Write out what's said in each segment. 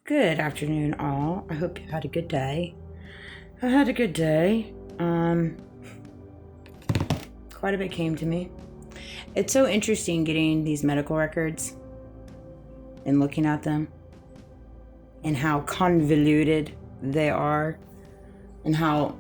Good afternoon, all. I hope you had a good day. I had a good day. Quite a bit came to me. It's so interesting getting these medical records and looking at them and how convoluted they are and how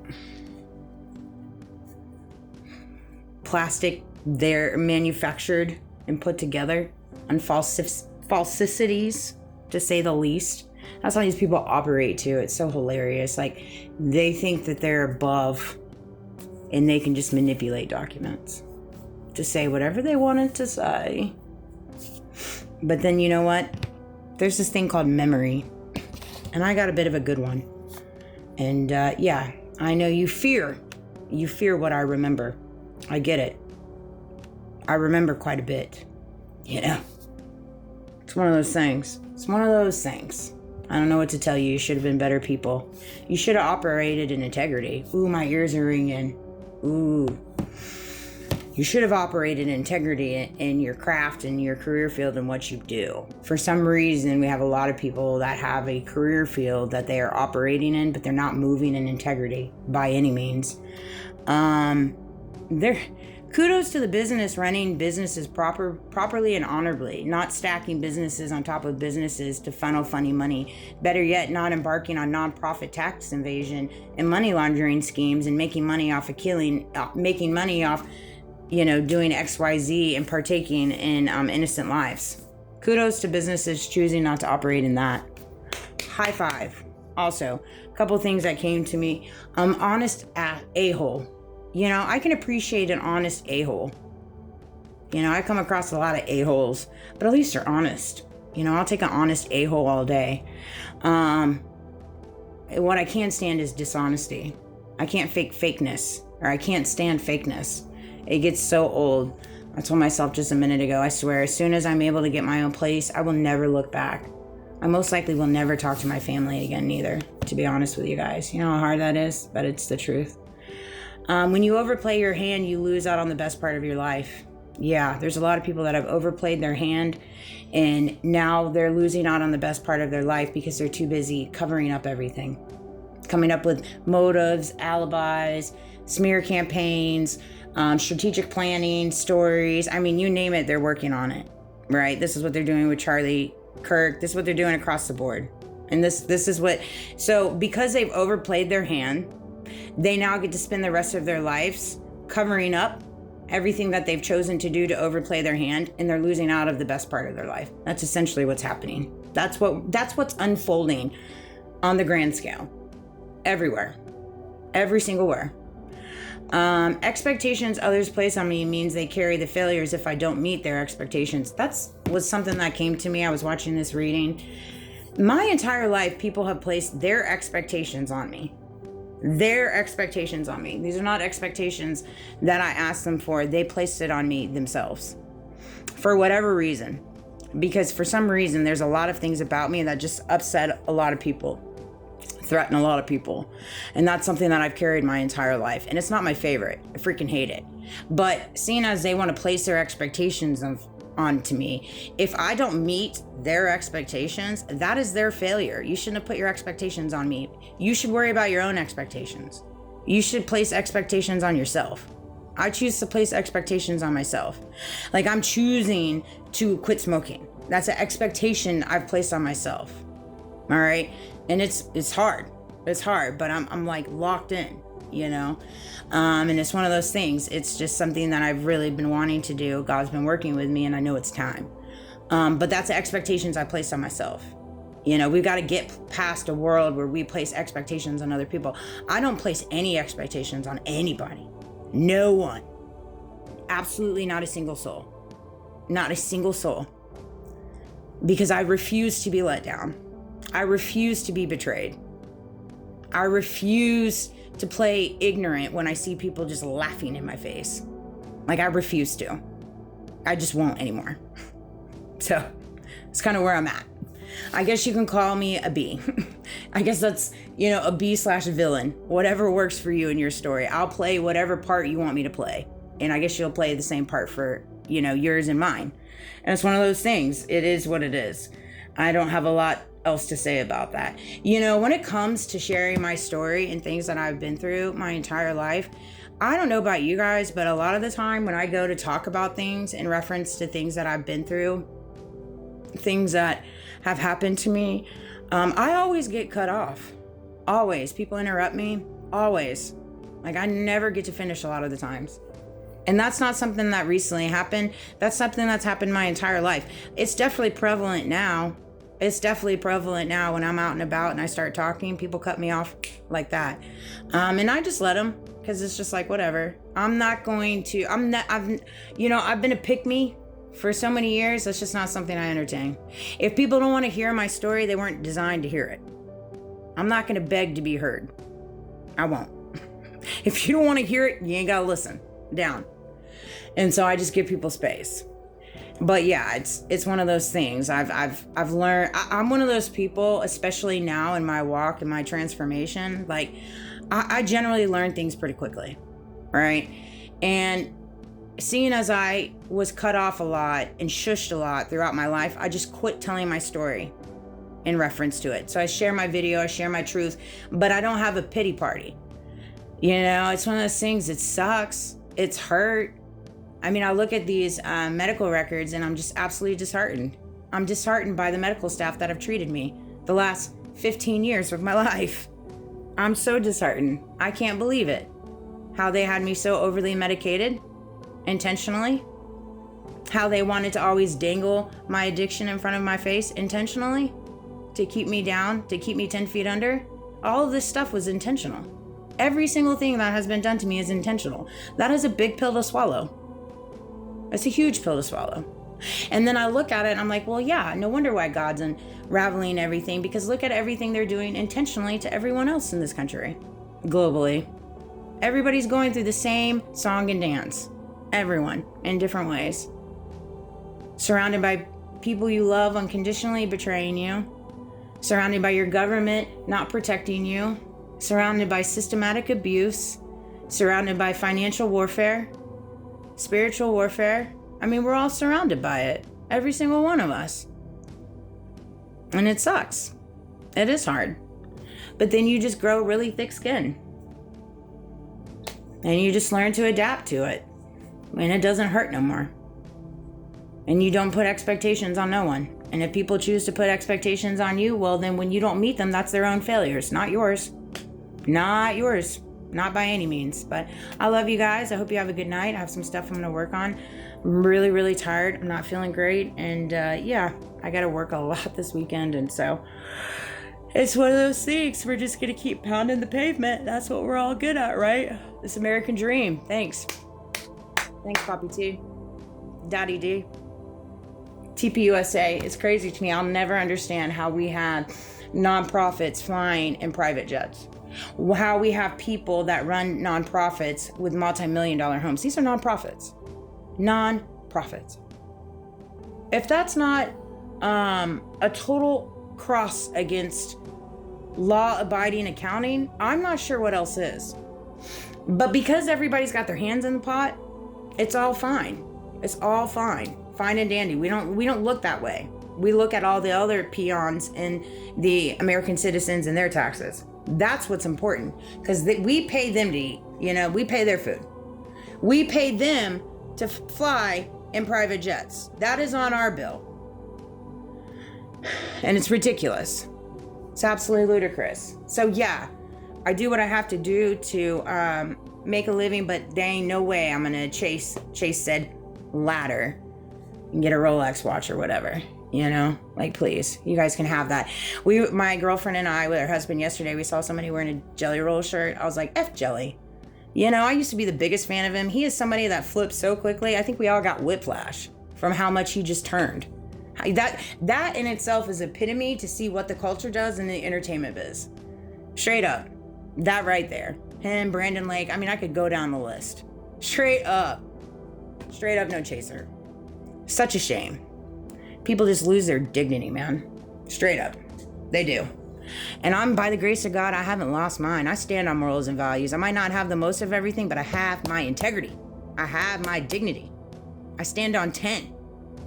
plastic they're manufactured and put together and falsicities, to say the least. That's how these people operate too. It's so hilarious. Like, they think that they're above and they can just manipulate documents to say whatever they wanted to say. But then, you know what? There's this thing called memory, and I got a bit of a good one. And yeah, I know you fear what I remember. I get it. I remember quite a bit, It's one of those things. I don't know what to tell you. You should have been better people. You should have operated in integrity. Ooh, my ears are ringing. Ooh. You should have operated in integrity in your craft and your career field and what you do. For some reason, we have a lot of people that have a career field that they are operating in, but they're not moving in integrity by any means. Kudos to the business running businesses properly and honorably, not stacking businesses on top of businesses to funnel funny money. Better yet, not embarking on nonprofit tax evasion and money laundering schemes and making money off of doing XYZ and partaking in innocent lives. Kudos to businesses choosing not to operate in that. High five. Also, a couple things that came to me. Honest a-hole. I can appreciate an honest a-hole. I come across a lot of a-holes, but at least they're honest. I'll take an honest a-hole all day. What I can't stand is dishonesty. I can't fakeness, or I can't stand fakeness. It gets so old. I told myself just a minute ago, I swear, as soon as I'm able to get my own place, I will never look back. I most likely will never talk to my family again either, to be honest with you guys. You know how hard that is, but it's the truth. When you overplay your hand, you lose out on the best part of your life. Yeah, there's a lot of people that have overplayed their hand, and now they're losing out on the best part of their life because they're too busy covering up everything. Coming up with motives, alibis, smear campaigns, strategic planning, stories. I mean, you name it, they're working on it, right? This is what they're doing with Charlie Kirk. This is what they're doing across the board. And this is what, so because they've overplayed their hand, they now get to spend the rest of their lives covering up everything that they've chosen to do to overplay their hand, and they're losing out of the best part of their life. That's essentially what's happening. That's what's unfolding on the grand scale. Everywhere. Every single where. Expectations others place on me means they carry the failures if I don't meet their expectations. Was something that came to me. I was watching this reading. My entire life, people have placed their expectations on me. Their expectations on me. These are not expectations that I asked them for. They placed it on me themselves. For whatever reason. Because for some reason, there's a lot of things about me that just upset a lot of people. Threaten a lot of people. And that's something that I've carried my entire life. And it's not my favorite. I freaking hate it. But seeing as they want to place their expectations onto me, if I don't meet their expectations, that is their failure. You shouldn't have put your expectations on me. You should worry about your own expectations. You should place expectations on yourself. I choose to place expectations on myself. Like, I'm choosing to quit smoking. That's an expectation I've placed on myself. All right. And it's hard. It's hard, but I'm like locked in, and it's one of those things. It's just something that I've really been wanting to do. God's been working with me, and I know it's time. But that's the expectations I placed on myself. We've got to get past a world where we place expectations on other people. I don't place any expectations on anybody. No one. Absolutely not a single soul. Not a single soul. Because I refuse to be let down. I refuse to be betrayed. I refuse to play ignorant when I see people just laughing in my face. Like, I refuse to. I just won't anymore. So, it's kind of where I'm at. I guess you can call me a B. I guess that's, a B/villain. Whatever works for you in your story. I'll play whatever part you want me to play. And I guess you'll play the same part for, yours and mine. And it's one of those things. It is what it is. I don't have a lot else to say about that. You know, when it comes to sharing my story and things that I've been through my entire life, I don't know about you guys, but a lot of the time when I go to talk about things in reference to things that I've been through, things that have happened to me, I always get cut off. Always. People interrupt me. Always. Like, I never get to finish a lot of the times. And that's not something that recently happened. That's something that's happened my entire life. It's definitely prevalent now. It's definitely prevalent now when I'm out and about and I start talking, people cut me off like that. And I just let them, because it's just like, whatever. I've been a pick-me for so many years. That's just not something I entertain. If people don't want to hear my story, they weren't designed to hear it. I'm not going to beg to be heard. I won't. If you don't want to hear it, you ain't got to listen. Down. And so I just give people space. But yeah, it's one of those things. I've learned. I'm one of those people, especially now in my walk and my transformation. Like, I generally learn things pretty quickly, right? And seeing as I was cut off a lot and shushed a lot throughout my life, I just quit telling my story in reference to it. So I share my video, I share my truth, but I don't have a pity party. You know, it's one of those things. It sucks. It's hurt. I mean, I look at these medical records and I'm just absolutely disheartened. I'm disheartened by the medical staff that have treated me the last 15 years of my life. I'm so disheartened. I can't believe it. How they had me so overly medicated, intentionally. How they wanted to always dangle my addiction in front of my face, intentionally. To keep me down, to keep me 10 feet under. All of this stuff was intentional. Every single thing that has been done to me is intentional. That is a big pill to swallow. It's a huge pill to swallow. And then I look at it and I'm like, well, yeah, no wonder why God's unraveling everything, because look at everything they're doing intentionally to everyone else in this country, globally. Everybody's going through the same song and dance. Everyone, in different ways. Surrounded by people you love unconditionally betraying you. Surrounded by your government not protecting you. Surrounded by systematic abuse. Surrounded by financial warfare. Spiritual warfare. I mean, we're all surrounded by it. Every single one of us. And it sucks. It is hard. But then you just grow really thick skin. And you just learn to adapt to it. And it doesn't hurt no more. And you don't put expectations on no one. And if people choose to put expectations on you, well, then when you don't meet them, that's their own failures, not yours. Not yours. Not by any means. But I love you guys. I hope you have a good night. I have some stuff I'm going to work on. I'm really, really tired. I'm not feeling great. And yeah, I got to work a lot this weekend. And so it's one of those things. We're just going to keep pounding the pavement. That's what we're all good at, right? This American dream. Thanks. Thanks, Poppy T. Daddy D. TPUSA. It's crazy to me. I'll never understand how we have nonprofits flying in private jets. How we have people that run nonprofits with multi-million-dollar homes. These are nonprofits. Nonprofits. If that's not a total cross against law-abiding accounting, I'm not sure what else is. But because everybody's got their hands in the pot, it's all fine. It's all fine. Fine and dandy. We don't look that way. We look at all the other peons and the American citizens and their taxes. That's what's important, because we pay them to eat. You know, we pay their food. We pay them to fly in private jets. That is on our bill. And it's ridiculous. It's absolutely ludicrous. So yeah, I do what I have to do to make a living, but there ain't no way I'm gonna chase said ladder and get a Rolex watch or whatever. You know, like, please, you guys can have that. My girlfriend and I, with her husband yesterday, we saw somebody wearing a Jelly Roll shirt. I was like, F Jelly. You know, I used to be the biggest fan of him. He is somebody that flips so quickly. I think we all got whiplash from how much he just turned. That in itself is epitome to see what the culture does in the entertainment biz. Straight up. That right there. Him, Brandon Lake. I mean, I could go down the list. Straight up. Straight up, no chaser. Such a shame. People just lose their dignity, man. Straight up. They do. And I'm, by the grace of God, I haven't lost mine. I stand on morals and values. I might not have the most of everything, but I have my integrity. I have my dignity. I stand on 10.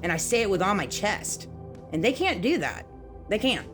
And I say it with all my chest. And they can't do that. They can't.